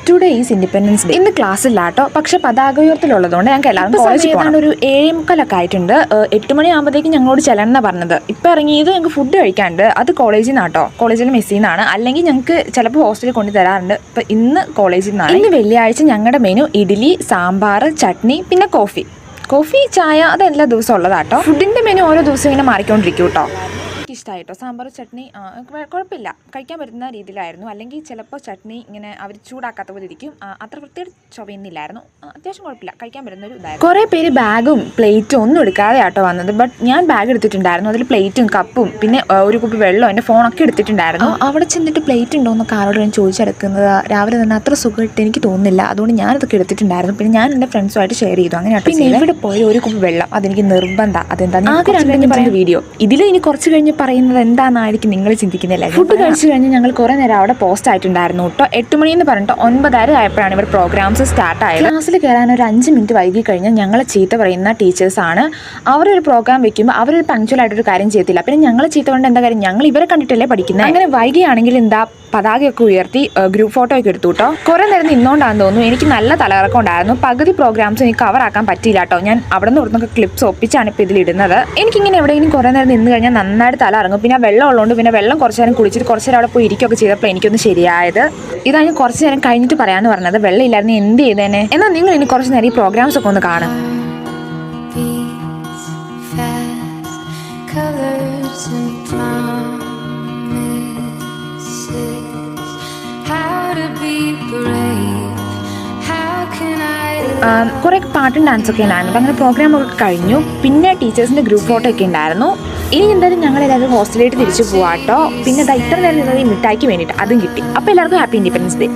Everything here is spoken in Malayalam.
Today is independence day. ഇന്ന് ക്ലാസ്സില്ലാട്ടോ, പക്ഷെ പതാക ഉയർത്തലുള്ളതുകൊണ്ട് ഞങ്ങൾക്ക് എല്ലാവരും കോളേജിൽ പോകണം. ഒരു 7:45 ആയിട്ടുണ്ട്. 8 മണിയാകുമ്പോഴത്തേക്കും ഞങ്ങളോട് ചെല്ലണമെന്നാണ് പറഞ്ഞത്. ഇപ്പം ഇറങ്ങിയത് ഞങ്ങൾക്ക് ഫുഡ് കഴിക്കാണ്ട്, അത് കോളേജിൽ നിന്നാട്ടോ, കോളേജിൽ മെസ്സിൽ നിന്നാണ്. അല്ലെങ്കിൽ ഞങ്ങൾക്ക് ചിലപ്പോൾ ഹോസ്റ്റലിൽ കൊണ്ട് തരാറുണ്ട്. ഇപ്പം ഇന്ന് കോളേജിൽ നിന്നാണ്. ഇന്ന് വെള്ളിയാഴ്ച ഞങ്ങളുടെ മെനു ഇഡ്ഡലി, സാമ്പാർ, ചട്നി, പിന്നെ കോഫി, ചായ, അത് എല്ലാ ദിവസവും ഉള്ളതാട്ടോ. ഫുഡിൻ്റെ മെനു ഓരോ ദിവസം ഇങ്ങനെ മാറിക്കൊണ്ടിരിക്കും കേട്ടോ. ഇഷ്ടമായിട്ടോ സാമ്പാർ ചട്നി കുഴപ്പമില്ല, കഴിക്കാൻ പറ്റുന്ന രീതിയിലായിരുന്നു. അല്ലെങ്കിൽ ചിലപ്പോൾ ചട്നി ഇങ്ങനെ അവർ ചൂടാക്കാത്ത പോലെ ഇരിക്കും, അത്ര വൃത്തിയുടെ ചൊവയൊന്നുമില്ലായിരുന്നു. അത്യാവശ്യം കുഴപ്പമില്ല, കഴിക്കാൻ പറ്റുന്ന ഒരു ഇതായിരുന്നു. കുറേ പേര് ബാഗും പ്ലേറ്റും ഒന്നും എടുക്കാതെ ആട്ടോ വന്നത്. ബട്ട് ഞാൻ ബാഗ് എടുത്തിട്ടുണ്ടായിരുന്നു. അതിൽ പ്ലേറ്റും കപ്പും പിന്നെ ഒരു കുപ്പി വെള്ളം, എൻ്റെ ഫോണൊക്കെ എടുത്തിട്ടുണ്ടായിരുന്നു. അവിടെ ചെന്നിട്ട് പ്ലേറ്റ് ഉണ്ടോ എന്നൊക്കെ ആരോട് ഞാൻ ചോദിച്ചെടുക്കുന്നത് രാവിലെ തന്നെ അത്ര സുഖമായിട്ട് എനിക്ക് തോന്നുന്നില്ല. അതുകൊണ്ട് ഞാനതൊക്കെ എടുത്തിട്ടുണ്ടായിരുന്നു. പിന്നെ ഞാൻ എൻ്റെ ഫ്രണ്ട്സുമായിട്ട് ഷെയർ ചെയ്തു. അങ്ങനെ പിന്നെ ഇവിടെ പോയി ഒരു കുപ്പി വെള്ളം അതെനിക്ക് നിർബന്ധം. അതെന്താ ആകെ 2 മിനിറ്റ് പറയുന്ന വീഡിയോ. ഇതിൽ ഇനി കുറച്ച് കഴിഞ്ഞ് പറയുന്നത് എന്താണെന്നായിരിക്കും നിങ്ങൾ ചിന്തിക്കുന്നില്ല. ഫുഡ് കഴിച്ചു കഴിഞ്ഞ് ഞങ്ങൾ കുറേ നേരം അവിടെ പോസ്റ്റ് ആയിട്ടുണ്ടായിരുന്നു കേട്ടോ. 8 മണിയെന്ന് പറഞ്ഞിട്ട് 9:30 ആയപ്പോഴാണ് ഇവിടെ പ്രോഗ്രാംസ് സ്റ്റാർട്ട് ആയത്. ക്ലാസ്സിൽ കയറാൻ ഒരു 5 മിനിറ്റ് വൈകി കഴിഞ്ഞാൽ ഞങ്ങളെ ചീത്ത പറയുന്ന ടീച്ചേഴ്സാണ്. അവരൊരു പ്രോഗ്രാം വെക്കുമ്പോൾ അവരൊരു പങ്ക്ച്വലായിട്ടൊരു കാര്യം ചെയ്യത്തില്ല. പിന്നെ ഞങ്ങൾ ചീത്ത കൊണ്ട് എന്താ കാര്യം, ഞങ്ങൾ ഇവരെ കണ്ടിട്ടല്ലേ പഠിക്കുന്നത്. അങ്ങനെ വൈകിയാണെങ്കിൽ എന്താ പതാകയൊക്കെ ഉയർത്തി ഗ്രൂപ്പ് ഫോട്ടോ ഒക്കെ എടുത്തു കേട്ടോ. കുറേ നേരം നിന്നോണ്ടാന്ന് തോന്നുന്നു. എനിക്ക് നല്ല തലകറക്കം ഉണ്ടായിരുന്നു. പകുതി പ്രോഗ്രാംസ് എനിക്ക് കവറാക്കാൻ പറ്റിയില്ല കേട്ടോ. ഞാൻ അവിടെ നിന്ന് ഇവിടുന്നൊക്കെ ക്ലിപ്സ് ഒപ്പിച്ചാണ് ഇപ്പോൾ ഇതിലിടുന്നത്. എനിക്കിങ്ങനെ എവിടെയെങ്കിലും കുറേ നേരം നിന്ന് കഴിഞ്ഞാൽ നന്നായിട്ട് തല ഇറങ്ങും. പിന്നെ വെള്ളം ഉള്ളതുകൊണ്ട് പിന്നെ വെള്ളം കുറച്ച് നേരം കുളിച്ചിട്ട് കുറച്ച് നേരം അവിടെ പോയി ഇരിക്കുകയൊക്കെ ചെയ്തപ്പോൾ എനിക്കൊന്ന് ശരിയായത്. ഇതാണ് ഞാൻ കുറച്ച് നേരം കഴിഞ്ഞിട്ട് പറയാമെന്ന് പറഞ്ഞത്. വെള്ളം ഇല്ലായിരുന്നു എന്ത് ചെയ്തേനെ. എന്നാൽ നിങ്ങൾ ഇനി കുറച്ച് നേരം ഈ പ്രോഗ്രാംസ് ഒക്കെ ഒന്ന് കാണും. കുറേ പാട്ടും ഡാൻസൊക്കെ ഉണ്ടായിരുന്നു. അങ്ങനെ പ്രോഗ്രാമൊക്കെ കഴിഞ്ഞു. പിന്നെ ടീച്ചേഴ്സിൻ്റെ ഗ്രൂപ്പ് ഫോട്ടോ ഒക്കെ ഉണ്ടായിരുന്നു. ഇനി എന്തായാലും ഞങ്ങളെല്ലാവരും ഹോസ്റ്റലിലേക്ക് തിരിച്ചു പോവാട്ടോ. പിന്നെ ഇത്ര നേരം ഈ മിഠായിക്ക് വേണ്ടിയിട്ട് അതും കിട്ടി. അപ്പോൾ എല്ലാവർക്കും ഹാപ്പി ഇൻഡിപെൻഡൻസ് ഡേ.